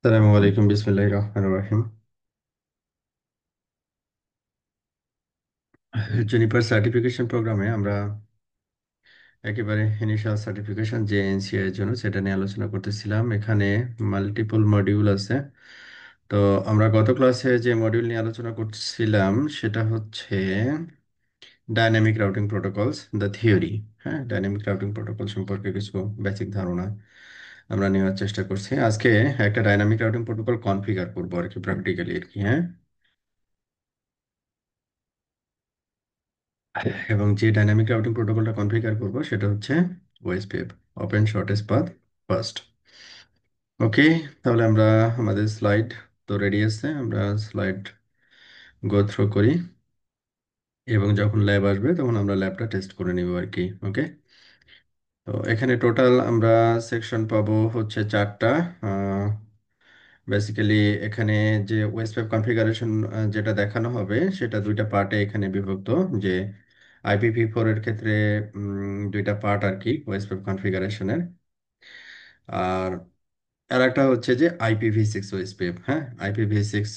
আসসালামু আলাইকুম বিসমিল্লাহির রহমানির রহিম। জুনিপার সার্টিফিকেশন প্রোগ্রামে আমরা একেবারে ইনিশিয়াল সার্টিফিকেশন যে এনসিএ এর জন্য সেটা নিয়ে আলোচনা করতেছিলাম। এখানে মাল্টিপল মডিউল আছে। তো আমরা গত ক্লাসে যে মডিউল নিয়ে আলোচনা করছিলাম সেটা হচ্ছে dynamic routing protocols the theory. হ্যাঁ, ডাইনামিক রাউটিং প্রোটোকল সম্পর্কে কিছু বেসিক ধারণা আমরা নেওয়ার চেষ্টা করছি। আজকে একটা ডাইনামিক রাউটিং প্রোটোকল কনফিগার করবো আর কি, প্র্যাকটিক্যালি আর কি। হ্যাঁ, এবং যে ডাইনামিক রাউটিং প্রোটোকলটা কনফিগার করব সেটা হচ্ছে OSPF, open shortest path first. Okay, তাহলে আমরা আমাদের স্লাইড তো রেডি আছে, আমরা স্লাইড গো থ্রু করি এবং যখন ল্যাব আসবে তখন আমরা ল্যাবটা টেস্ট করে নিব আর কি। ওকে, তো এখানে টোটাল আমরা সেকশন পাবো হচ্ছে চারটা। বেসিক্যালি এখানে যে ওয়েসপ্যাপ কনফিগারেশন যেটা দেখানো হবে সেটা দুইটা পার্টে এখানে বিভক্ত। যে আইপিভি4 এর ক্ষেত্রে দুইটা পার্ট আর কি ওয়েসপ্যাপ কনফিগারেশনের। আর আর একটা হচ্ছে যে আইপিভি6 ওয়েসপ্যাপ। হ্যাঁ, আইপিভি6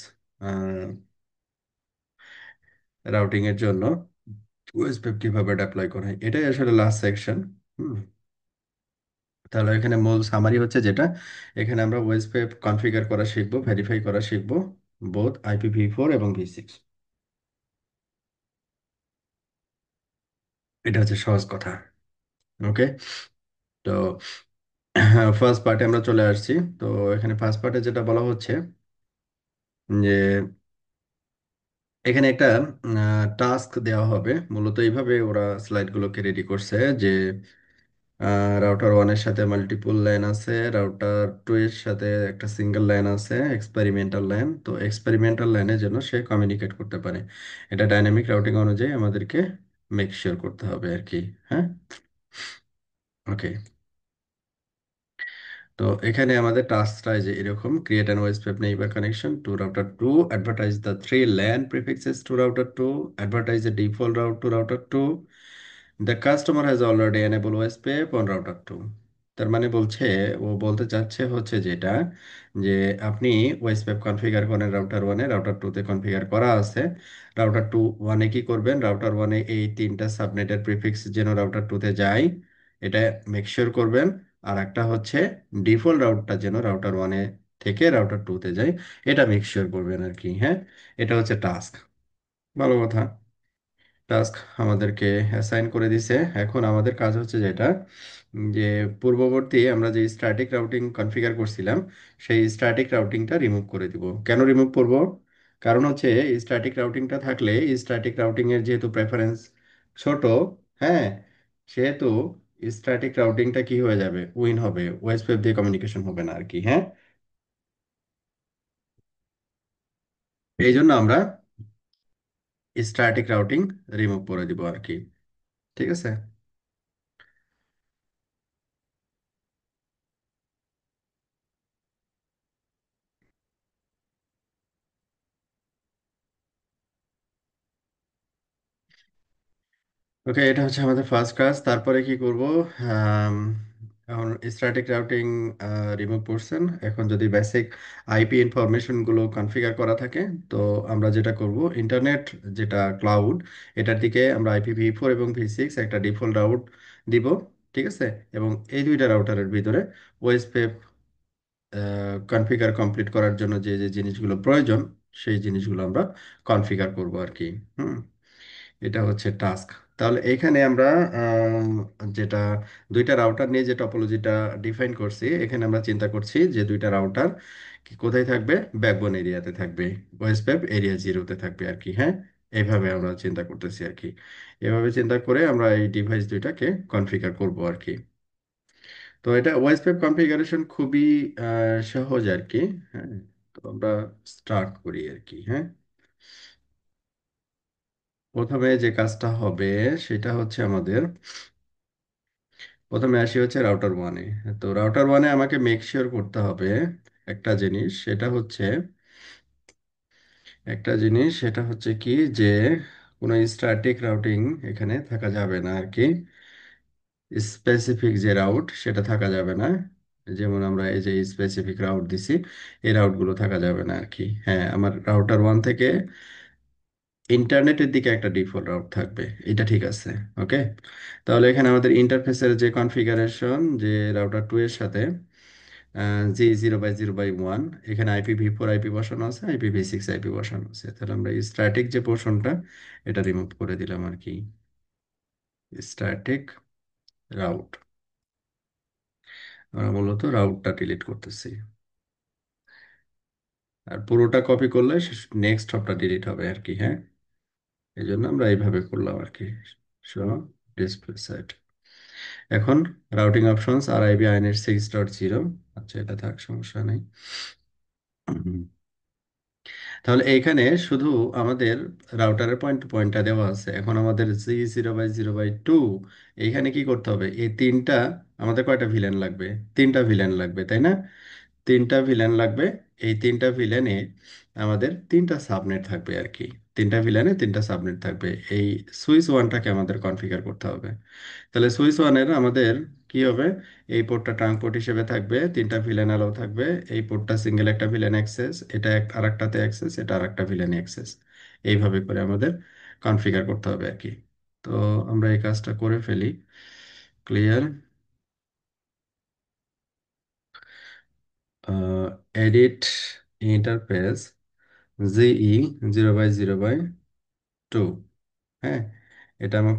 রাউটিং এর জন্য ওয়েসপ্যাপ কিভাবে অ্যাপ্লাই করা হয়, এটাই আসলে লাস্ট সেকশন। হুম, তাহলে এখানে মূল সামারি হচ্ছে যেটা, এখানে আমরা ওয়েসপ্যাপ কনফিগার করা শিখবো, ভেরিফাই করা শিখবো, বোথ আইপিভি4 এবং ভি6। এটা হচ্ছে সহজ কথা। ওকে, তো ফার্স্ট পার্টে আমরা চলে আসছি। তো এখানে ফার্স্ট পার্টে যেটা বলা হচ্ছে যে এখানে একটা টাস্ক দেওয়া হবে। মূলত এইভাবে ওরা স্লাইডগুলোকে রেডি করছে যে রাউটার ওয়ানের সাথে মাল্টিপল লাইন আছে, রাউটার টু এর সাথে একটা সিঙ্গেল লাইন আছে, এক্সপেরিমেন্টাল লাইন। তো এক্সপেরিমেন্টাল লাইনে যেন সে কমিউনিকেট করতে পারে, এটা ডাইনামিক রাউটিং অনুযায়ী আমাদেরকে মেক শিওর করতে হবে আর কি। হ্যাঁ, ওকে, তো এখানে আমাদের টাস্কটা যে এরকম: create an OSPF neighbour connection to router two, advertise the three LAN prefixes to router two, advertise the default route to router two, the customer has already enable OSPF on router two. তার মানে বলছে, ও বলতে চাচ্ছে হচ্ছে যেটা, যে আপনি OSPF configure করেন রাউটার ওয়ানে, রাউটার টুতে কনফিগার করা আছে। রাউটার টু ওয়ানে কি করবেন, রাউটার ওয়ানে এই তিনটা সাবনেটের প্রিফিক্স যেন রাউটার টুতে যায় এটা মেকশিওর করবেন। আর একটা হচ্ছে ডিফল্ট রাউটটা যেন রাউটার ওয়ানে থেকে রাউটার টুতে যায়, এটা মেকশিওর করবেন আর কি। হ্যাঁ, এটা হচ্ছে টাস্ক। ভালো কথা, টাস্ক আমাদেরকে অ্যাসাইন করে দিছে। এখন আমাদের কাজ হচ্ছে যেটা, যে পূর্ববর্তী আমরা যে স্ট্যাটিক রাউটিং কনফিগার করছিলাম সেই স্ট্যাটিক রাউটিংটা রিমুভ করে দিব। কেন রিমুভ করব? কারণ হচ্ছে স্ট্যাটিক রাউটিংটা থাকলে স্ট্যাটিক রাউটিং এর যেহেতু প্রেফারেন্স ছোট, হ্যাঁ, সেহেতু স্ট্যাটিক রাউটিংটা কি হয়ে যাবে, উইন হবে, ওএসপিএফ দিয়ে কমিউনিকেশন হবে না আর কি। হ্যাঁ, এই জন্য আমরা স্ট্যাটিক রাউটিং রিমুভ করে দিব আর কি। ঠিক আছে। ওকে, এটা হচ্ছে আমাদের ফার্স্ট কাজ। তারপরে কি করব? আম, এখন স্ট্যাটিক রাউটিং রিমুভ করছেন, এখন যদি বেসিক আইপি ইনফরমেশন গুলো কনফিগার করা থাকে, তো আমরা যেটা করব, ইন্টারনেট যেটা ক্লাউড, এটার দিকে আমরা আইপিভি4 এবং ভি6 একটা ডিফল্ট রাউট দিব। ঠিক আছে, এবং এই দুইটা রাউটারের ভিতরে ওএসপিএফ কনফিগার কমপ্লিট করার জন্য যে যে জিনিসগুলো প্রয়োজন সেই জিনিসগুলো আমরা কনফিগার করব আর কি। হুম, এটা হচ্ছে টাস্ক। তাহলে এখানে আমরা আম, যেটা দুইটা রাউটার নিয়ে যে টপোলজিটা ডিফাইন করছি, এখানে আমরা চিন্তা করছি যে দুইটা রাউটার কোথায় থাকবে, ব্যাকবোন এরিয়াতে থাকবে, ওএসপিএফ এরিয়া জিরোতে থাকবে আর কি। হ্যাঁ, এইভাবে আমরা চিন্তা করতেছি আর কি। এভাবে চিন্তা করে আমরা এই ডিভাইস দুইটাকে কনফিগার করব আর কি। তো এটা ওএসপিএফ কনফিগারেশন খুবই সহজ আর কি। হ্যাঁ, তো আমরা স্টার্ট করি আর কি। হ্যাঁ, প্রথমে যে কাজটা হবে সেটা হচ্ছে আমাদের, প্রথমে আসি হচ্ছে রাউটার ওয়ানে। তো রাউটার ওয়ানে আমাকে মেক শিওর করতে হবে একটা জিনিস, সেটা হচ্ছে, একটা জিনিস সেটা হচ্ছে কি, যে কোনো স্ট্যাটিক রাউটিং এখানে থাকা যাবে না আর কি। স্পেসিফিক যে রাউট সেটা থাকা যাবে না। যেমন আমরা এই যে স্পেসিফিক রাউট দিছি, এই রাউটগুলো থাকা যাবে না আর কি। হ্যাঁ, আমার রাউটার 1 থেকে ইন্টারনেটের দিকে একটা ডিফল্ট রাউট থাকবে, এটা ঠিক আছে। ওকে, তাহলে এখানে আমাদের ইন্টারফেসের যে কনফিগারেশন, যে রাউটার 2 এর সাথে G0/0/1, এখানে IPv4 আইপি বসানো আছে, IPv6 আইপি বসানো আছে। তাহলে আমরা স্ট্যাটিক যে পোর্শনটা, এটা রিমুভ করে দিলাম আর কি। স্ট্যাটিক রাউট, আমরা মূলত রাউটটা ডিলিট করতেছি। আর পুরোটা কপি করলে নেক্সট হপটা ডিলিট হবে আর কি। হ্যাঁ, এই জন্য আমরা এইভাবে করলাম আর কি। Show display set. এখন রাউটিং অপশনস RIB INET 6.0। আচ্ছা, এটা থাক, সমস্যা নেই। হুম। তাহলে এইখানে শুধু আমাদের রাউটারের পয়েন্ট টু পয়েন্টটা দেওয়া আছে। এখন আমাদের G0/0/2 এইখানে কি করতে হবে? এই তিনটা, আমাদের কয়টা ভিলেন লাগবে? তিনটা ভিলেন লাগবে, তাই না? তিনটা ভিলেন লাগবে। এই তিনটা ভিলেনে আমাদের তিনটা সাবনেট থাকবে আর কি। তিনটা ভিলেনে তিনটা সাবনেট থাকবে। এই সুইচ ওয়ানটাকে আমাদের কনফিগার করতে হবে। তাহলে সুইচ ওয়ানের আমাদের কি হবে? এই পোর্টটা ট্রাঙ্ক পোর্ট হিসেবে থাকবে, তিনটা ভিলেন অ্যালাউ থাকবে। এই পোর্টটা সিঙ্গেল একটা ভিলেন অ্যাক্সেস, এটা আরেকটাতে অ্যাক্সেস, এটা আরেকটা ভিলেন অ্যাক্সেস। এইভাবে করে আমাদের কনফিগার করতে হবে আর কি। তো আমরা এই কাজটা করে ফেলি। ক্লিয়ার? Edit interface GE0/0/2। হ্যাঁ, এটা আমার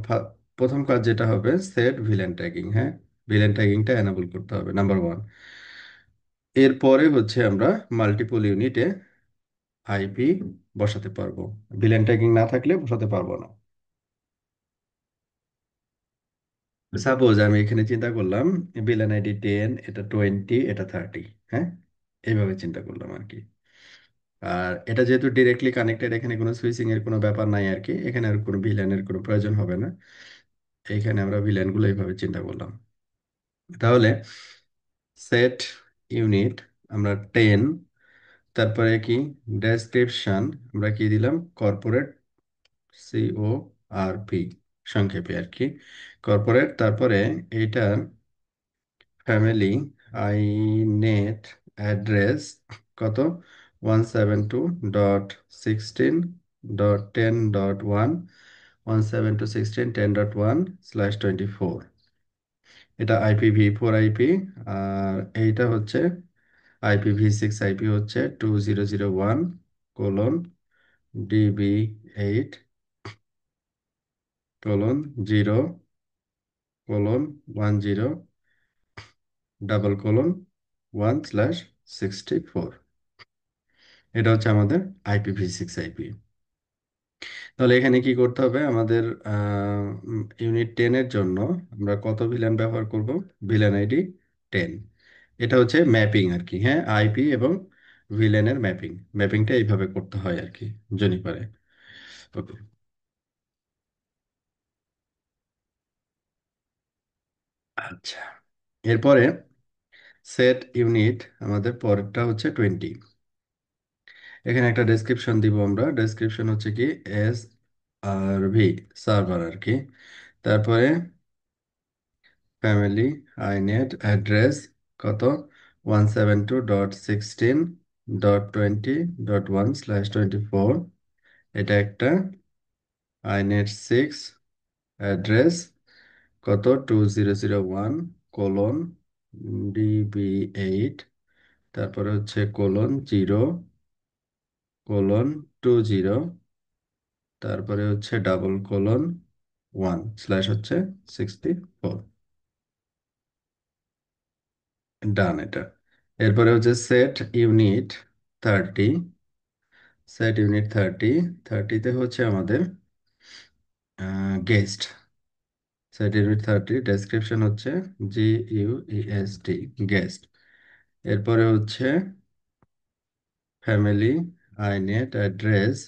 প্রথম কাজ যেটা হবে, সেট ভিলেন ট্যাগিং। হ্যাঁ, ভিলেন ট্যাগিংটা এনাবল করতে হবে, নাম্বার 1। এরপরে হচ্ছে আমরা মাল্টিপল ইউনিটে আইপি বসাতে পারবো। ভিলেন ট্যাগিং না থাকলে বসাতে পারবো না। সাপোজ আমি এখানে চিন্তা করলাম ভিলেন আইডি 10, এটা 20, এটা 30। হ্যাঁ, এইভাবে চিন্তা করলাম আর কি। আর এটা যেহেতু ডিরেক্টলি কানেক্টেড, এখানে কোনো সুইচিং এর কোনো ব্যাপার নাই আর কি। এখানে আর কোনো ভিলেনের কোনো প্রয়োজন হবে না। এইখানে আমরা ভিলেনগুলো এইভাবে চিন্তা করলাম। তাহলে সেট ইউনিট আমরা 10, তারপরে কি ডেসক্রিপশন আমরা কি দিলাম? কর্পোরেট, CORP, সংক্ষেপে আর কি। কর্পোরেট, তারপরে এইটার ফ্যামিলি আইনেট অ্যাড্রেস কত? 172.16.10.1, 172.16.10.1/24। এটা IPv4 আইপি। আর এইটা হচ্ছে IPv6 আইপি, হচ্ছে 2008:0:0:10:1/64। এটা হচ্ছে আমাদের IPv6 আইপি। তাহলে এখানে কি করতে হবে আমাদের? ইউনিট 10 এর জন্য আমরা কত ভিলেন ব্যবহার করব? Villain ID 10। এটা হচ্ছে ম্যাপিং আর কি। হ্যাঁ, আইপি এবং ভিলেনের ম্যাপিং, ম্যাপিংটা এইভাবে করতে হয় আর কি, জেনিফারে। ওকে, আচ্ছা। এরপরে সেট ইউনিট, আমাদের পরেরটা হচ্ছে 20। এখানে একটা ডেসক্রিপশন দিব আমরা। ডেসক্রিপশন হচ্ছে কি SRV, সার্ভার আর কি। তারপরে ফ্যামিলি আইনেট অ্যাড্রেস কত? 172.16.20.1/24। এটা একটা। inet 6 অ্যাড্রেস কত? 2001:DB8, তারপরে হচ্ছে :0:20, তারপরে হচ্ছে :1/64। ডান এটা। এরপরে হচ্ছে থার্টি সেট ইউনিট 30। 30তে হচ্ছে আমাদের গেস্ট। সেট ইউনিট 30 ডেসক্রিপশন হচ্ছে GUEST, গেস্ট। এরপরে হচ্ছে ফ্যামিলি আইনেট অ্যাড্রেস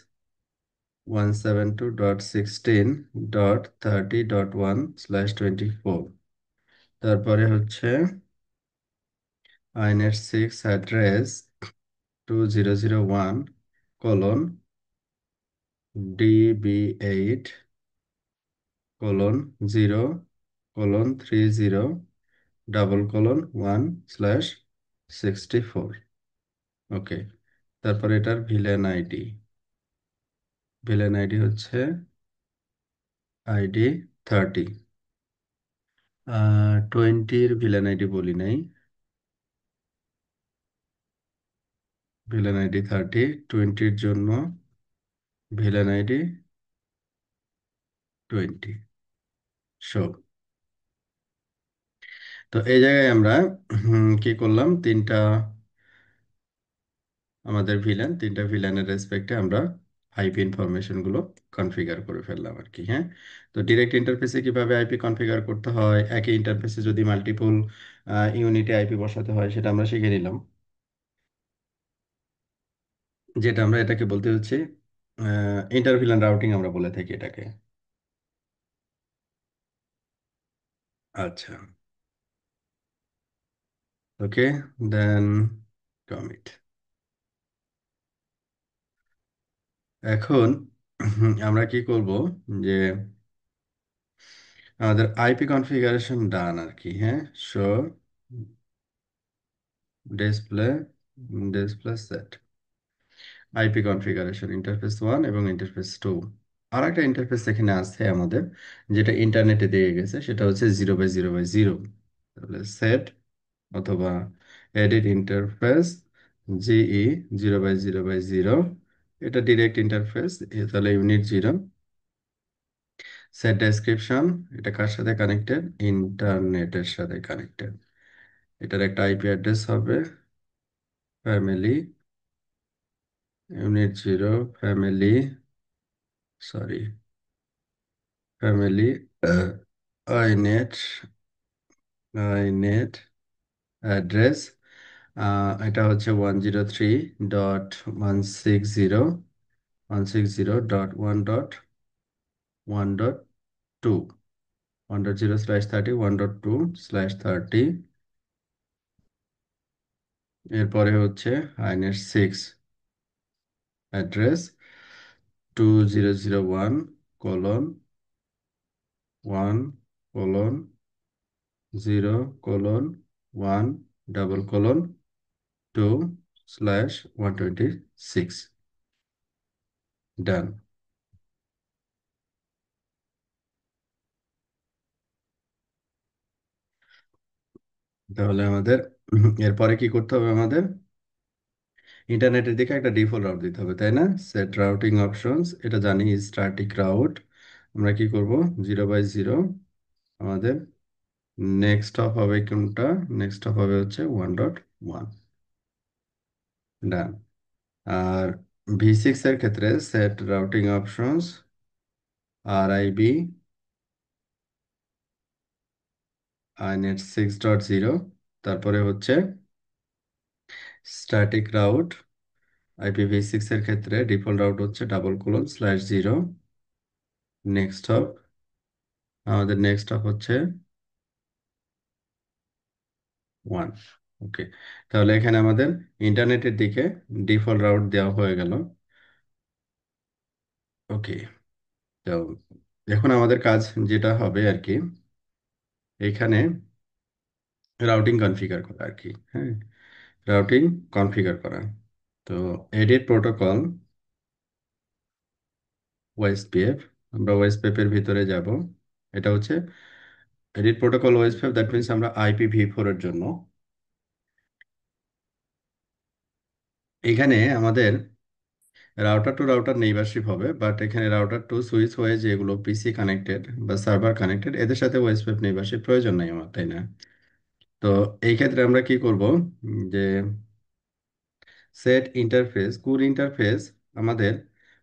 172.16.30.1/24। তারপরে হচ্ছে inet 6 অ্যাড্রেস 2001:DB8:0:30, :1/64। ওকে, তারপর এটার ভিলেন আইডি হচ্ছে আইডি 30। 20-র ভিলেন আইডি বলি নাই, ভিলেন আইডি 30, 20-র জন্য ভিলেন আইডি 20। শো, তো এই জায়গায় আমরা কি করলাম, তিনটা ভিলেনের রেসপেক্টে আমরা আইপি ইনফরমেশন গুলো কনফিগার করে ফেললাম আর কি। হ্যাঁ, তো ডিরেক্ট ইন্টারফেসে কিভাবে আইপি কনফিগার করতে হয়, একই ইন্টারফেসে যদি মাল্টিপল ইউনিটে আইপি বসাতে হয়, সেটা আমরা শিখে নিলাম। যেটা আমরা এটাকে বলতে হচ্ছে ইন্টারভিলেন রাউটিং আমরা বলে থাকি এটাকে। আচ্ছা, ওকে, দেন কমিট। এখন আমরা কি করব, যে আমাদের আইপি কনফিগারেশন ডান আর কি। হ্যাঁ, show display display set IP configuration interface 1 এবং ইন্টারফেস 2। আর একটা ইন্টারফেস এখানে আছে আমাদের, যেটা ইন্টারনেটে দিয়ে গেছে, সেটা হচ্ছে 0/0/0। তাহলে সেট অথবা এডিট ইন্টারফেস জিই 0/0/0, এটা ডিরেক্ট ইন্টারফেস। তাহলে ইউনিট 0। সেট ডেসক্রিপশন, এটা কার সাথে কানেক্টেড, ইন্টারনেটের সাথে কানেক্টেড। এটার একটা আইপি অ্যাড্রেস হবে family unit 0 family, sorry, family inet inet address. এটা হচ্ছে 103.160.160.1.1.2, 1.0/30, 1.2/30। এরপরে হচ্ছে আইনেট 6 অ্যাড্রেস 2001:1:0:1:2/126। ডান। তাহলে আমাদের এরপরে কি করতে হবে, আমাদের ইন্টারনেটের দিকে একটা ডিফল্ট রাউট দিতে হবে, তাই না? সেট রাউটিং অপশনস, এটা জানি স্ট্যাটিক রাউট। আমরা কি করব, 0/0, আমাদের নেক্সট হপ হবে কোনটা, নেক্সট হপ হবে হচ্ছে 1.1। ডান। আর V6 এর ক্ষেত্রে set routing options RIB inet6.0, তারপরে হচ্ছে স্ট্যাটিক রাউট। IPv6 এর ক্ষেত্রে ডিফল্ট রাউট হচ্ছে :/0 নেক্সট হপ। আমাদের নেক্সট হপ হচ্ছে 1। ওকে, তাহলে এখানে আমাদের ইন্টারনেটের দিকে ডিফল্ট রাউট দেওয়া হয়ে গেল। ওকে, তো এখন আমাদের কাজ যেটা হবে আর কি, এখানে রাউটিং কনফিগার করা আর কি। হ্যাঁ, রাউটিং কনফিগার করা। তো এডিট প্রোটোকল ওএসপিএফ, আমরা ওএসপিএফ এর ভিতরে যাব। এটা হচ্ছে edit protocol OSPF, that means আমরা IPv4 এর জন্য এখানে আমাদের রাউটার টু রাউটার নেইবারশিপ হবে, বাট এখানে রাউটার টু সুইচ হয়ে যেগুলো পিসি কানেক্টেড বা সার্ভার কানেক্টেড, এদের সাথে ওএসপিএফ নেইবারশিপ প্রয়োজন নাই আমার, তাই না? তো এই ক্ষেত্রে আমরা কি করব, যে সেট ইন্টারফেস কোর ইন্টারফেস আমাদের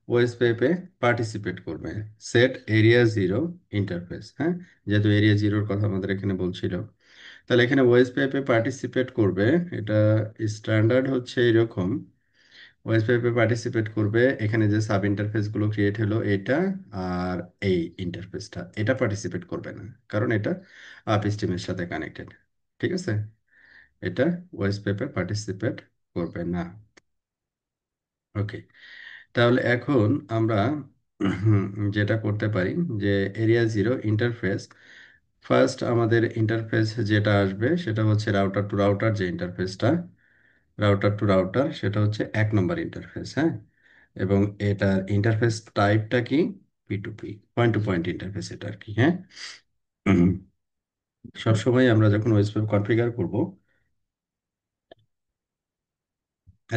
ওএসপিএফ এ পার্টিসিপেট করবে। সেট এরিয়া 0 ইন্টারফেস, হ্যাঁ, যেহেতু এরিয়া 0-র কথা আমাদের এখানে বলছিল, তাহলে এখানে ওএসপিএফ এ পার্টিসিপেট করবে। এটা স্ট্যান্ডার্ড হচ্ছে এরকম, ওএসপিএফ এ পার্টিসিপেট করবে। এখানে যে সাব ইন্টারফেস গুলো ক্রিয়েট হলো, এটা আর এই ইন্টারফেসটা, এটা পার্টিসিপেট করবে না, কারণ এটা আপ স্ট্রিমের সাথে কানেক্টেড। ঠিক আছে, এটা ওএসপিএফ এ পার্টিসিপেট করবে না। ওকে, তাহলে এখন আমরা যেটা করতে পারি, যে এরিয়া 0 ইন্টারফেস ফার্স্ট আমাদের ইন্টারফেস যেটা আসবে সেটা হচ্ছে রাউটার টু রাউটার যে ইন্টারফেসটা, রাউটার টু রাউটার সেটা হচ্ছে 1 নম্বর ইন্টারফেস, হ্যাঁ। এবং এটার ইন্টারফেস টাইপটা কি? P two P, point to point interface এটা আর কি, হ্যাঁ। সবসময় আমরা যখন ওয়েব কনফিগার করব,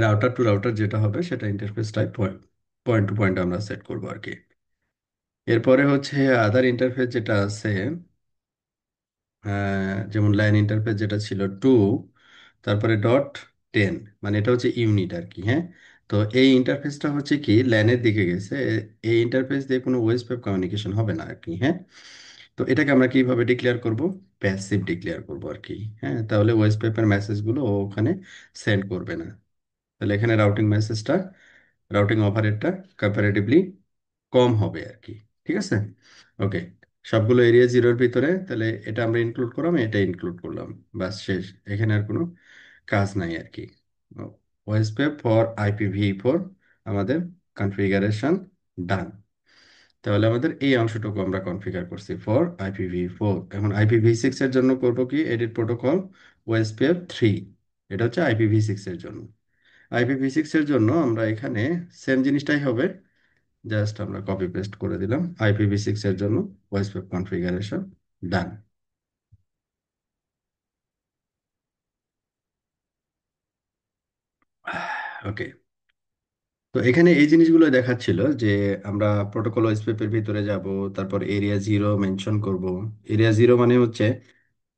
রাউটার টু রাউটার যেটা হবে সেটা interface type point to point আমরা সেট করবো আর কি। এরপরে হচ্ছে আদার ইন্টারফেস যেটা আছে, যেমন লাইন ইন্টারফেস যেটা ছিল 2, তারপরে .10, মানে এটা হচ্ছে ইউনিট আর কি, হ্যাঁ। তো এই ইন্টারফেসটা হচ্ছে কি ল্যানের দিকে গেছে, এই ইন্টারফেস দিয়ে কোনো ওয়েব কমিউনিকেশন হবে না আর কি, হ্যাঁ। তো এটাকে আমরা কিভাবে ডিক্লেয়ার করব? প্যাসিভ ডিক্লেয়ার করব আর কি, হ্যাঁ। তাহলে ওয়েব পেপার মেসেজগুলো ও ওখানে সেন্ড করবে না। তাহলে এখানে রাউটিং মেসেজটা, রাউটিং অপারেটরটা কম্পারেটিভলি কম হবে আর কি, ঠিক আছে। ওকে, সবগুলো এরিয়া জিরোর ভিতরে, তাহলে এটা আমরা ইনক্লুড করলাম, এটা ইনক্লুড করলাম, বাস শেষ। এখানে আর কোনো কাজ নাই আর কি। ওএসপি ফর IPv4 আমাদের কনফিগারেশন ডান। তাহলে আমাদের এই অংশটুকু আমরা কনফিগার করছি ফর IPv4। এখন IPv6 এর জন্য করব কি, এডিট প্রোটোকল ওএসপিএফ 3, এটা হচ্ছে IPv6 এর জন্য। IPv6 এর জন্য আমরা এখানে সেম জিনিসটাই হবে, জাস্ট আমরা কপি পেস্ট করে দিলাম। IPv6 এর জন্য ওয়েসপেপ কনফিগারেশন ডান। ওকে, তো এখানে এই জিনিসগুলো দেখাচ্ছিল যে আমরা প্রোটোকল ওয়েসপেপের ভিতরে যাব, তারপর এরিয়া জিরো মেনশন করব। এরিয়া জিরো মানে হচ্ছে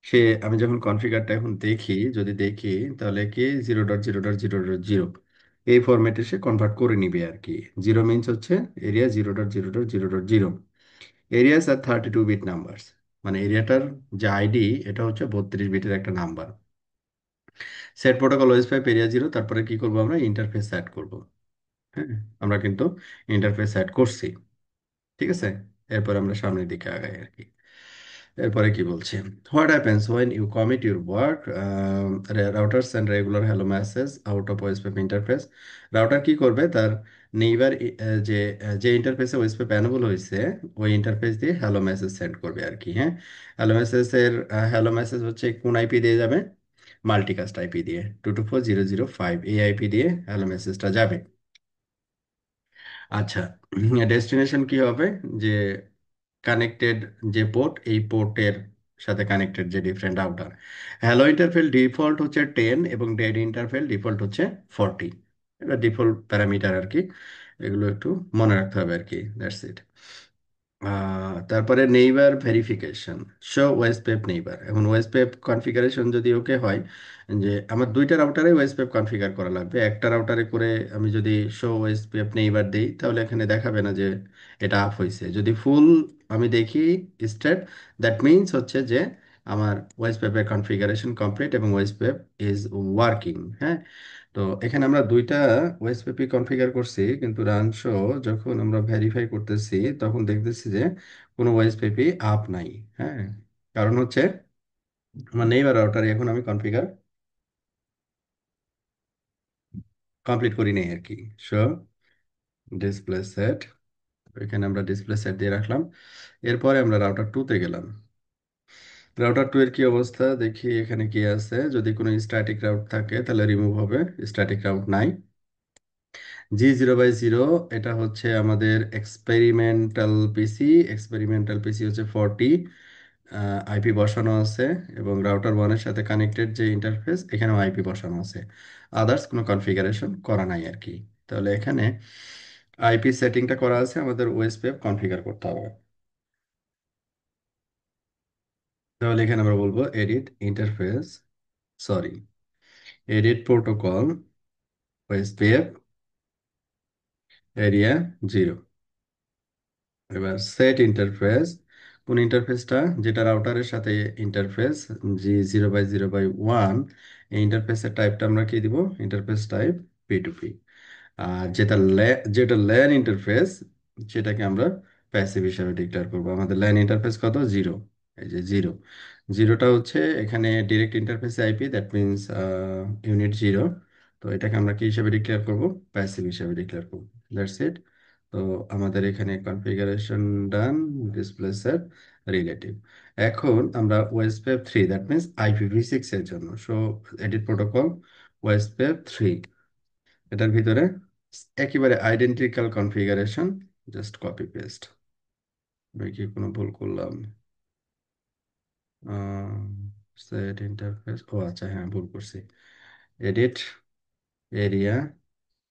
সে, আমি যখন কনফিগারটা এখন দেখি, যদি দেখি তাহলে কি 0.0.0.0 এই ফরম্যাটে সে কনভার্ট করে নিবে আর কি। জিরো মিনস হচ্ছে এরিয়া 0.0.0.0। এরিয়াস আর 32 বিট নাম্বারস, মানে এরিয়াটার যে আইডি এটা হচ্ছে 32 বিটের একটা নাম্বার। Set protocol OSPF area zero, তারপরে কি করব আমরা ইন্টারফেস সেট করব, হ্যাঁ। আমরা কিন্তু ইন্টারফেস সেট করছি, ঠিক আছে। এরপর আমরা সামনের দিকে আগাই আর কি। এরপরে কি বলছে, what happens when you commit your work, router send regular hello message out of OSPF interface. Router কি করবে, তার নেইবার যে যে ইন্টারফেসে ওয়েসপেপ অ্যানেবল হয়েছে ওই ইন্টারফেস দিয়ে হ্যালো মেসেজ সেন্ড করবে আর কি, হ্যাঁ। হ্যালো মেসেজ হচ্ছে কোন আইপি দিয়ে যাবে? মাল্টিকাস্ট আইপি দিয়ে, 224.0.0.5 এই আইপি দিয়ে হ্যালো মেসেজটা যাবে। আচ্ছা, ডেস্টিনেশন কি হবে? যে কানেক্টেড যে পোর্ট, এই পোর্টের সাথে কানেক্টেড যে ডিফারেন্ট রাউটার। হ্যালো ইন্টারফেল ডিফল্ট হচ্ছে 10 এবং ডেড ইন্টারফেল ডিফল্ট হচ্ছে 40। এটা ডিফল্ট প্যারামিটার আর কি, এগুলো একটু মনে রাখতে হবে আর কি, দ্যাটস ইট। তারপরে নেইবার ভেরিফিকেশন, শো ওয়েসপেপ নেইবার। এখন ওয়েসপেপ কনফিগারেশন যদি ওকে হয়, যে আমার দুইটা রাউটারে ওয়েসপেপ কনফিগার করা লাগবে, একটা রাউটারে করে আমি যদি শো ওয়েসপেপ নেইবার দিই তাহলে এখানে দেখাবে না যে এটা আপ হয়েছে। যদি ফুল আমি দেখি স্টেট, দ্যাট মিনস হচ্ছে যে আমার ওয়েসপেপের কনফিগারেশন কমপ্লিট এবং ওয়েসপেপ ইজ ওয়ার্কিং, হ্যাঁ। তো এখানে আমরা দুইটা ওএসপিপি কনফিগার করছি, কিন্তু রানশো যখন আমরা ভেরিফাই করতেছি তখন দেখতেছি যে কোনো ওএসপিপি আপ নাই, হ্যাঁ। কারণ হচ্ছে আমার নেইবার রাউটারে এখন আমি কনফিগার কমপ্লিট করি নাই আর কি। সো ডিসপ্লে সেট, এখানে আমরা ডিসপ্লে সেট দিয়ে রাখলাম। এরপরে আমরা রাউটার টুতে গেলাম। রাউটার টু এর কি অবস্থা দেখি, এখানে কি আছে। যদি কোনো স্ট্যাটিক রাউট থাকে তাহলে রিমুভ হবে, স্ট্যাটিক রাউট নাই। G0/0 এটা হচ্ছে আমাদের এক্সপেরিমেন্টাল পিসি হচ্ছে 40, আইপি বসানো আছে, এবং রাউটার ওয়ানের সাথে কানেক্টেড যে ইন্টারফেস এখানেও আইপি বসানো আছে। আদার্স কোনো কনফিগারেশন করা নাই আর কি। তাহলে এখানে আইপি সেটিংটা করা আছে, আমাদের ওএসপিএফ কনফিগার করতে হবে। তাহলে এখানে আমরা বলবো edit interface, sorry, edit protocol OSPF area zero. এবার সেট ইন্টারফেস, কোন ইন্টারফেসটা? যেটা রাউটারের সাথে ইন্টারফেস, G0/0/1, এই ইন্টারফেসের টাইপটা আমরা কি দিব? Interface type P2P। আর যেটা ল্যান ইন্টারফেস সেটাকে আমরা প্যাসিভ হিসাবে ডিক্লেয়ার করবো। আমাদের ল্যান ইন্টারফেস কত? জিরো। এই যে জিরো, জিরোটা হচ্ছে এখানে direct interface IP, that means unit zero. তো এটাকে আমরা কি হিসাবে ডিক্লেয়ার করব? প্যাসিভ হিসাবে ডিক্লেয়ার করব, দ্যাটস ইট। তো আমাদের এখানে configuration done, display set. Relative. এখন আমরা OSPF three, that means IPv6 এর জন্য, so edit protocol OSPF three, এটার ভিতরে একেবারে identical configuration, just copy paste. আমি কি কোনো ভুল করলাম? সেট ইন্টারফেস, ও আচ্ছা হ্যাঁ ভুল করছি। এডিট এরিয়া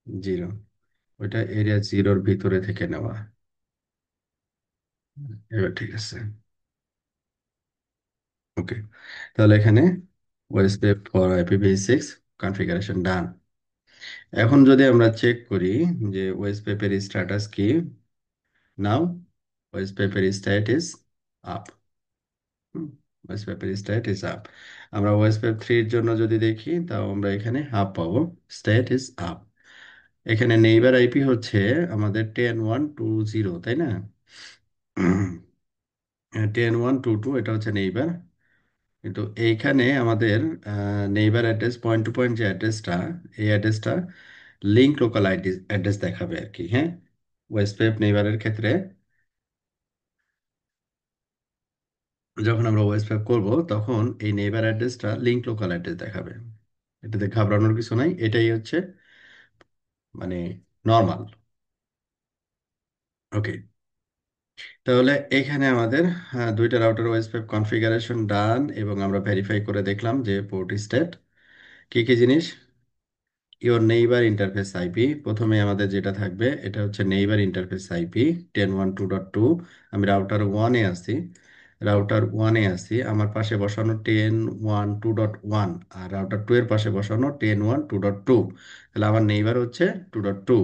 জিরো, ওইটা এরিয়া জিরোর ভিতরে থেকে নেওয়া। এবার ঠিক আছে। ওকে, তাহলে এখানে ওএসপিএফ ফর IPv6 কনফিগারেশন ডান। এখন যদি আমরা চেক করি যে ওএসপিএফ এর স্ট্যাটাস কি, নাও ওএসপিএফ এর স্ট্যাট ইজ আপ। ওএসপিএফ এর স্ট্যাট ইজ আপ। আমরা ওএসপিএফ থ্রি এর জন্য যদি দেখি, তাও আমরা এখানে আপ পাবো, স্ট্যাট ইজ আপ। এখানে নেইবার আইপি হচ্ছে আমাদের 10.1.2.0, তাই না? 10.1.2.2 এটা হচ্ছে নেইবার। কিন্তু এইখানে আমাদের neighbour address, point to point যে অ্যাড্রেসটা, এই অ্যাড্রেসটা লিঙ্ক লোকাল আইডি অ্যাড্রেস দেখাবে আর কি। হ্যাঁ, ওয়েস্টপেপ নেইবারের ক্ষেত্রে যখন আমরা ওয়েস্টপেপ করব, তখন এই নেইবার অ্যাড্রেসটা লিঙ্ক লোকাল অ্যাড্রেস দেখাবে। এটাতে ঘাবড়ানোর কিছু নাই, এটাই হচ্ছে মানে নর্মাল। ওকে, তাহলে এখানে আমাদের দুইটা রাউটার ওয়েস্টপেপ কনফিগারেশন ডান, এবং আমরা ভেরিফাই করে দেখলাম যে পোর্ট স্টেট কি কি জিনিস। ইওর নেইবার ইন্টারফেস আইপি, প্রথমে আমাদের যেটা থাকবে এটা হচ্ছে নেইবার ইন্টারফেস আইপি 10.1.2.2। আমি রাউটার ওয়ানে আছি, আমার পাশে বসানো 10.1.2.1, আর রাউটার টু এর পাশে বসানো 10.1.2.2। তাহলে আমার নেইবার হচ্ছে 2.2।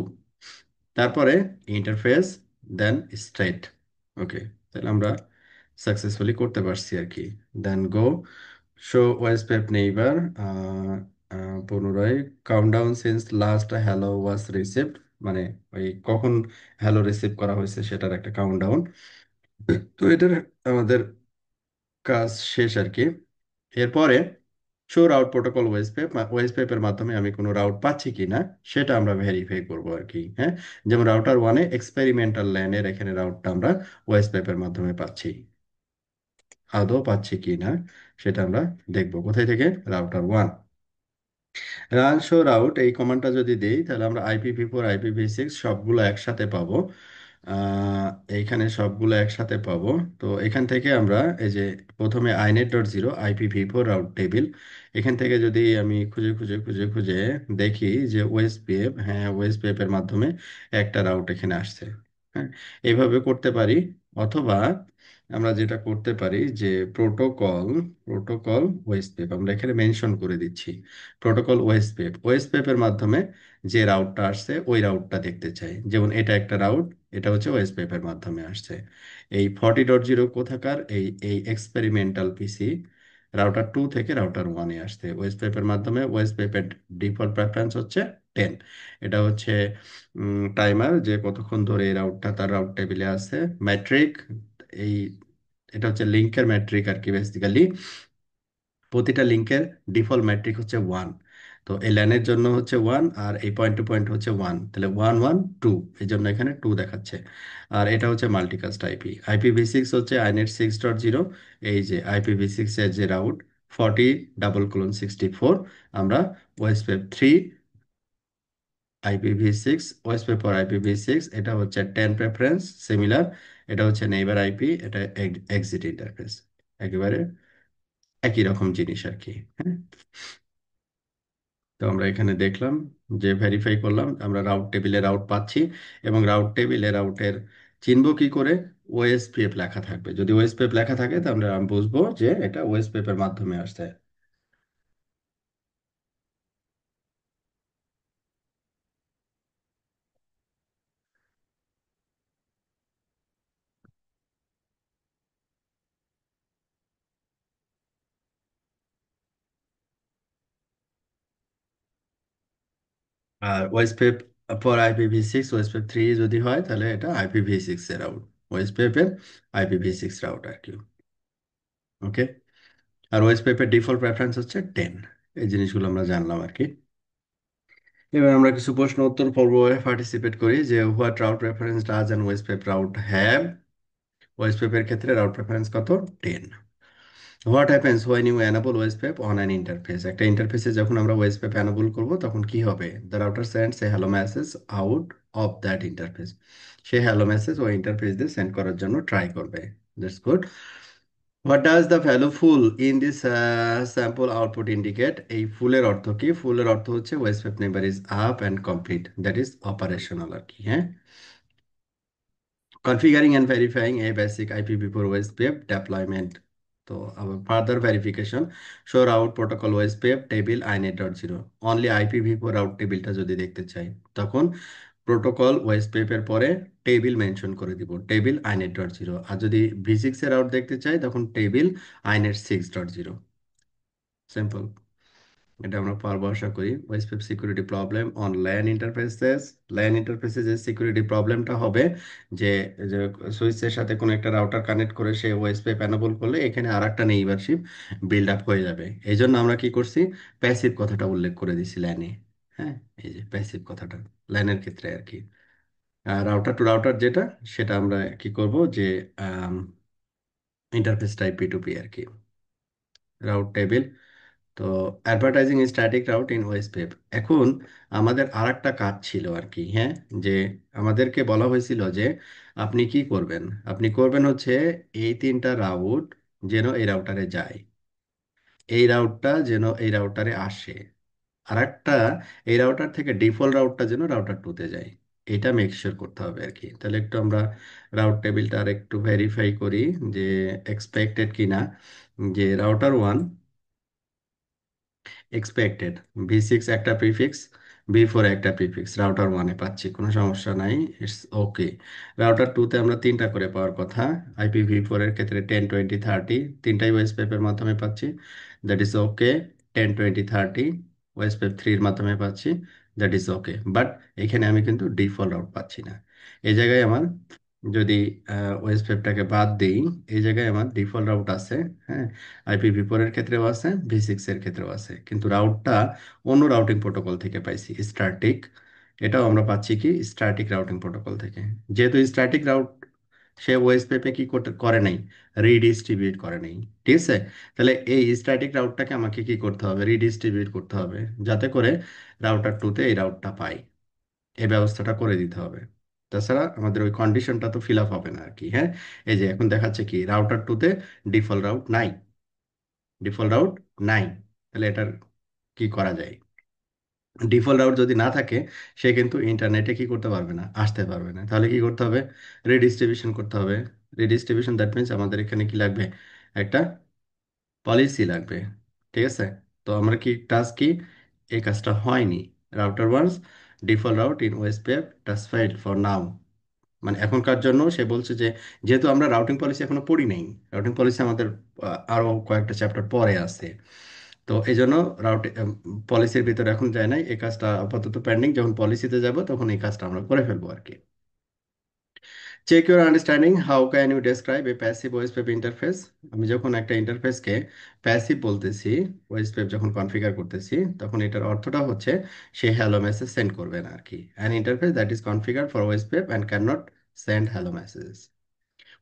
তারপরে ইন্টারফেস, দেন স্ট্রেট। ওকে, তাহলে আমরা সাকসেসফুলি করতে পারছি আর কি। দেন গো শো ওয়েস্টপেপ নেইবার, পুনরায় countdown since last hello was received, মানে ওই কখন হ্যালো রিসিভ করা হয়েছে সেটার একটা কাউন্টডাউন। তো এটার আমাদের কাজ শেষ আর কি। এরপরে শো রাউট প্রোটোকল ওয়েস্টপেপের মাধ্যমে আমি কোনো রাউট পাচ্ছি কি না সেটা আমরা ভেরিফাই করব আর কি। হ্যাঁ, যেমন রাউটার ওয়ানে এক্সপেরিমেন্টাল ল্যানের এখানে রাউটটা আমরা ওয়েস্টপেপের মাধ্যমে পাচ্ছি, আদৌ পাচ্ছি কি না সেটা আমরা দেখব। কোথায় থেকে? Router one. Run show route এই কমান্ডটা যদি দেই, তাহলে আমরা IPv4 IPv6 সবগুলো একসাথে পাবো। আহ, এইখানে সবগুলো একসাথে পাবো। তো এখান থেকে আমরা এই যে প্রথমে inet.0 IPv4 রাউট টেবিল, এখান থেকে যদি আমি খুঁজে খুঁজে খুঁজে খুঁজে দেখি যে ওএসপিএফ, হ্যাঁ ওএসপিএফ এর মাধ্যমে একটা রাউট এখানে আসছে। হ্যাঁ, এইভাবে করতে পারি। অথবা আমরা যেটা করতে পারি যে প্রোটোকল প্রোটোকল ওএসপিএফ আমরা এখানে মেনশন করে দিচ্ছি। প্রোটোকল ওএসপিএফ এর মাধ্যমে যে রাউটটা আসছে ওই রাউটটা দেখতে চাই। যেমন এটা একটা রাউট, এটা হচ্ছে ওএসপিএফ এর মাধ্যমে আসছে। এই 40.0 কোথাকার? এই এই এক্সপেরিমেন্টাল পিসি রাউটার টু থেকে রাউটার ওয়ানে আসছে ওএসপিএফ এর মাধ্যমে। ওএসপিএফ এর ডিফল্ট প্রেফারেন্স হচ্ছে 10। এটা হচ্ছে টাইমার যে কতক্ষণ ধরে এই রাউটটা তার রাউট টেবিলে আছে। ম্যাট্রিক, এই এটা হচ্ছে লিঙ্কের ম্যাট্রিক আর কি বেসিক্যালি। প্রতিটা লিঙ্কের ডিফল্ট ম্যাট্রিক হচ্ছে ওয়ান। তো এই ল্যানের জন্য হচ্ছে ওয়ান, আর এই পয়েন্ট টু পয়েন্ট হচ্ছে ওয়ান, তাহলে 1 1 2, এই জন্য এখানে টু দেখাচ্ছে। আর এটা হচ্ছে মাল্টিকাস্ট আইপি। IPv6 হচ্ছে inet6.0। এই যে IPv6 এর যে রাউট 40:64, আমরা ওয়েসপেপ থ্রি IPv6, ওয়েসপেপ ফর IPv6, এটা হচ্ছে 10 প্রেফারেন্স সিমিলার। এটা হচ্ছে নেইবার আইপি, এটা এক্সিট ইন্টারফেস, একেবারে একই রকম জিনিস আর কি। হ্যাঁ, তো আমরা এখানে দেখলাম যে ভেরিফাই করলাম আমরা রাউট টেবিলে রাউট পাচ্ছি। এবং রাউট টেবিলে রাউটের চিনব কি করে? ওএসপিএফ লেখা থাকবে। যদি ওএসপিএফ লেখা থাকে তাহলে আমরা বুঝবো যে এটা ওএসপিএফ এর মাধ্যমে আসছে। আর OSPF for IPv6, OSPF three যদি হয় তাহলে এটা IPv6 এর রাউট, ওএসপিএফ এর IPv6 রাউট আর কি। ওকে, আর ওএসপিএফ এর ডিফল্ট প্রেফারেন্স হচ্ছে 10। এই জিনিসগুলো আমরা জানলাম আর কি। এবার আমরা কিছু প্রশ্ন উত্তর পর্ব পার্টিসিপেট করি যে what route reference does and OSPF route have. OSPF এর ক্ষেত্রে রাউট প্রেফারেন্স কত? 10। What happens when you enable OSPF on an interface? একটা ইন্টারফেসে যখন আমরা ওএসপিএফ এনাবল করব তখন কি হবে? The router sends a hello message out of that interface. সে হ্যালো মেসেজ ওই ইন্টারফেস দিয়ে সেন্ড করার জন্য ট্রাই করবে। That's good. What does the value full in this sample output indicate? এই ফুলের অর্থ কি? ফুলের অর্থ হচ্ছে OSPF neighbour is up and complete, that is operational আর কি। হ্যাঁ, configuring and verifying a basic IPv4 OSPF deployment. So our further verification show route protocol OSPF table inet.0 only IPv4 route টেবিলটা যদি দেখতে চাই তখন প্রোটোকল ওএসপিএফ এর পরে টেবিল মেনশন করে দিব, টেবিল inet.0। আর যদি ভি6 এর রাউট দেখতে চাই তখন টেবিল inet6.0। সিম্পল। এটা আমরা পারবো আশা করি। OSPF security problem on LAN interfaces. ল্যান ইন্টারফেসে যে সিকিউরিটি প্রবলেমটা হবে, যে যে সুইচের সাথে কোনো একটা রাউটার কানেক্ট করে সে ওএসপিএফ এনাবল করলে এখানে আর একটা নেইবারশিপ বিল্ড আপ হয়ে যাবে। এই জন্য আমরা কি করছি, প্যাসিভ কথাটা উল্লেখ করে দিছি ল্যানে। হ্যাঁ, এই যে প্যাসিভ কথাটা ল্যানের ক্ষেত্রে আর কি। রাউটার টু রাউটার যেটা, সেটা আমরা কি করব যে ইন্টারফেস টাইপ পি2পি আর কি, রাউট টেবিল। তো advertising static route in OSPF. এখন আমাদের আর একটা কাজ ছিল আর কি। হ্যাঁ, যে আমাদেরকে বলা হয়েছিল যে আপনি কি করবেন, আপনি করবেন হচ্ছে এই তিনটা রাউট যেন এই রাউটারে যায়, এই রাউটটা যেন এই রাউটারে আসে, আর একটা এই রাউটার থেকে ডিফল্ট রাউটটা যেন রাউটার টুতে যায়। এটা মেক শিওর করতে হবে আর কি। তাহলে একটু আমরা রাউট টেবিলটা আর একটু ভেরিফাই করি যে এক্সপেক্টেড কিনা। যে রাউটার 1 এক্সপেক্টেড, ভি6 একটা প্রিফিক্স, ভি4 একটা প্রিফিক্স, রাউটার 1-এ পাচ্ছি, কোনো সমস্যা নাই, ইটস ওকে। রাউটার 2-তে আমরা তিনটা করে পাওয়ার কথা। IPv4 এর ক্ষেত্রে 10 20 30 তিনটাই ওএসপিএফ এর মাধ্যমে পাচ্ছি, দ্যাট ইজ ওকে। 10 20 30 ওএসপিএফ 3-এর মাধ্যমে পাচ্ছি, দ্যাট ইজ ওকে। বাট এখানে আমি কিন্তু ডিফল্ট রাউট পাচ্ছি না। এই জায়গায় আমার যদি ওএসপিএফটাকে বাদ দিই, এই জায়গায় আমার ডিফল্ট রাউট আছে। হ্যাঁ, IPv4 এর ক্ষেত্রেও আছে, ভি6 এর ক্ষেত্রেও আছে, কিন্তু রাউটটা অন্য রাউটিং প্রোটোকল থেকে পাইছি, স্ট্যাটিক। এটাও আমরা পাচ্ছি কি স্ট্যাটিক রাউটিং প্রোটোকল থেকে। যেহেতু স্ট্যাটিক রাউট, সে ওএসপিএফে কি করতে করে নাই, রিডিস্ট্রিবিউট করে নাই। ঠিক আছে, তাহলে এই স্ট্যাটিক রাউটটাকে আমাকে কি করতে হবে, রিডিস্ট্রিবিউট করতে হবে, যাতে করে রাউটার 2-তে এই রাউটটা পাই। এই ব্যবস্থাটা করে দিতে হবে। তাছাড়া আমাদের ওই কন্ডিশনটা তো ফিল আপ হবে না আর কি। হ্যাঁ, এই যে এখন দেখাচ্ছে কি রাউটার 2-তে ডিফল্ট রাউট নাই, ডিফল্ট রাউট নাই। তাহলে এটার কি করা যায়? ডিফল্ট রাউট যদি না থাকে, সে কিন্তু ইন্টারনেটে কি করতে পারবে না, আসতে পারবে না। তাহলে কি করতে হবে, রিডিস্ট্রিবিউশন করতে হবে। রিডিস্ট্রিবিউশন দ্যাট মিনস আমাদের এখানে কি লাগবে, একটা পলিসি লাগবে। ঠিক আছে, তো আমরা কি টাস্ক কি, এই কাজটা হয়নি। Router 1 default route in OSPF task file for now, মানে এখনকার জন্য সে বলছে যে যেহেতু আমরা রাউটিং পলিসি এখনো পড়ি নাই, রাউটিং পলিসি আমাদের আরো কয়েকটা চ্যাপ্টার পরে আছে, তো এই জন্য রাউটিং পলিসির ভিতরে এখন যায় নাই, এই কাজটা আপাতত পেন্ডিং। যখন পলিসিতে যাব তখন এই কাজটা আমরা করে ফেলবো আর কি। Check your understanding, how can you describe a passive OSPF interface? আমি যখন একটা ইন্টারফেসকে প্যাসিভ বলতেছি, ওএসপিএফ যখন কনফিগার করতেছি, তখন এটার অর্থটা হচ্ছে সে হ্যালো মেসেজ সেন্ড করবে না আর কি। An interface that is configure for OSPF and can not send hello message.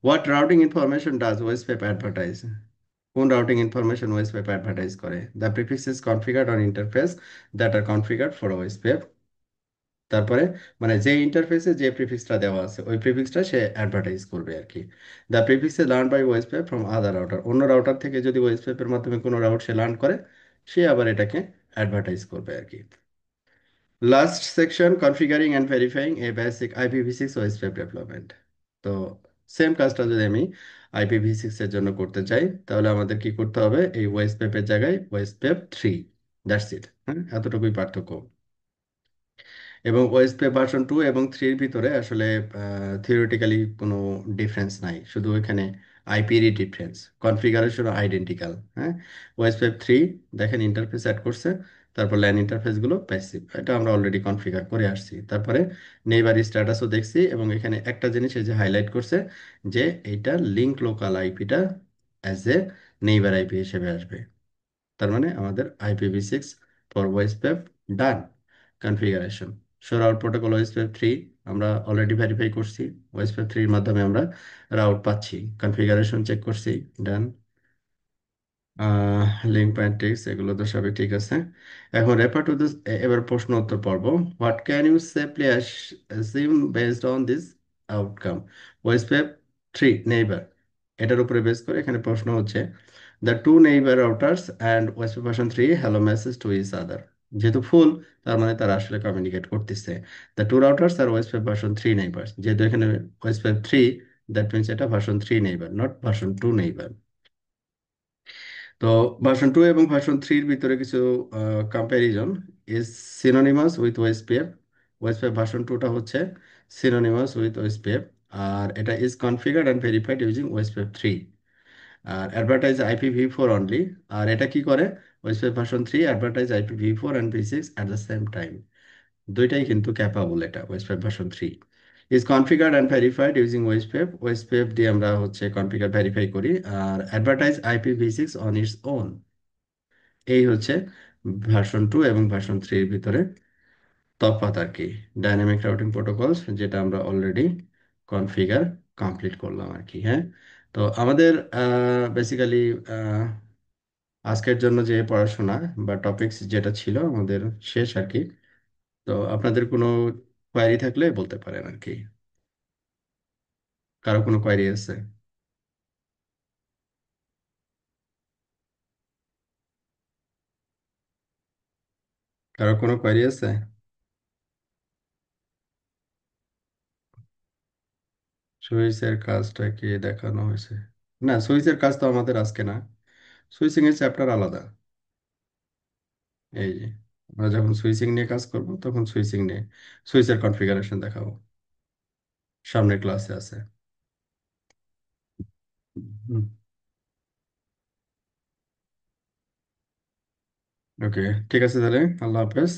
What routing information does OSPF advertise? কোন রাউটিং ইনফরমেশন ওএসপিএফ অ্যাডভার্টাইজ করে? The prefixes configured on interface that are configured for OSPF. তারপরে মানে যে ইন্টারফেসে যে প্রিফিক্সটা দেওয়া আছে ওই প্রিফিক্সটা সে অ্যাডভার্টাইজ করবে আর কি। The prefix learn by OSPF from other router, অন্য রাউটার থেকে যদি ওএসপিএফ এর মাধ্যমে কোনো রাউট সে লার্ন করে, সে আবার এটাকে অ্যাডভার্টাইজ করবে আর কি। Last section, কনফিগারিং and verifying A basic IPv6 OSPF development. তো সেম কাজটা যদি আমি IPv6 এর জন্য করতে চাই, তাহলে আমাদের কি করতে হবে, এই ওএসপিএফ এর জায়গায় ওএসপিএফ 3, দ্যাটস ইট। হ্যাঁ, এতটুকুই পার্থক্য। এবং ওএসপি ভার্সন 2 এবং 3-এর ভিতরে আসলে থিওরিটিক্যালি কোনো ডিফারেন্স নাই, শুধু এখানে আইপিরই ডিফারেন্স, কনফিগারেশন আইডেন্টিক্যাল। হ্যাঁ, ওএসপি 3 দেখেন ইন্টারফেস অ্যাড করছে, তারপর ল্যান ইন্টারফেসগুলো প্যাসিভ, এটা আমরা অলরেডি কনফিগার করে আসছি। তারপরে নেইবার স্ট্যাটাসও দেখছি, এবং এখানে একটা জিনিস এই যে হাইলাইট করছে যে এইটা লিঙ্ক লোকাল আইপিটা অ্যাজ এ নেইবার আইপি হিসেবে আসবে। তার মানে আমাদের IPv6 for OSPF done, configuration show route protocol OSPF three আমরা অলরেডি ভেরিফাই করছি। ওএসপিএফ থ্রির মাধ্যমে আমরা রাউট পাচ্ছি, কনফিগারেশন চেক করছি, ডান। লিঙ্ক প্যান্টিক্স এগুলো তো সবই ঠিক আছে। এখন রেফার টু দিস, এবার প্রশ্ন উত্তর পর্ব। What can you safely assume based on this outcome? OSPF three neighbour, এটার উপরে বেস করে এখানে প্রশ্ন হচ্ছে the two neighbour routers and OSPF version three hello message to each other. যেহেতু ফুল, তার মানে তারা আসলে কমিউনিকেট করতেছে। The two routers are OSPF version three neighbours, যেহেতু এখানে ওয়েসপেপ থ্রি, দ্যাট মিনস এটা version three neighbour, not version two neighbour. তো ভার্সন টু এবং ভার্সন থ্রির ভিতরে কিছু comparison is synonymous with OSPF. OSPF version টুটা হচ্ছে সিনোনিমাস উইথ ওএসপিএফ, আর এটা is configured and verified using OSPF three. আর অ্যাডভার্টাইজ আইপিভি ফোর অনলি। আর এটা কি করে? OSPF version three advertise IPv four and v six at the same time. দুইটাই কিন্তু ক্যাপাবল, এটা OSPF version three is configured and verified using OSPF. OSPF দিয়ে আমরা হচ্ছে কনফিগার ভেরিফাই করি। আর advertise IPv six on its own. এই হচ্ছে ভার্সন টু এবং ভার্সন থ্রির ভিতরে তফাৎ আর কি। ডাইনামিক রাউটিং প্রোটোকলস যেটা আমরা অলরেডি কনফিগার কমপ্লিট করলাম আর কি। হ্যাঁ, তো আমাদের বেসিক্যালি আজকের জন্য যে পড়াশোনা বা টপিকস যেটা ছিল আমাদের শেষ আর কি। তো আপনাদের কোনো কোয়ারি থাকলে বলতে পারেন আর কি। কারো কোনো কোয়ারি আছে? কারো কোনো কোয়ারি আছে? সুইচের কাজটা কি দেখানো হয়েছে? না, সুইচের কাজ তো আমাদের আজকে না। সুইচিং এর চ্যাপ্টার আলাদা। এই যে আমরা যখন সুইচিং নিয়ে কাজ করব তখন সুইচিং নিয়ে সুইচের কনফিগারেশন দেখাবো, সামনের ক্লাসে আছে। ওকে, ঠিক আছে তাহলে, আল্লাহ হাফেজ।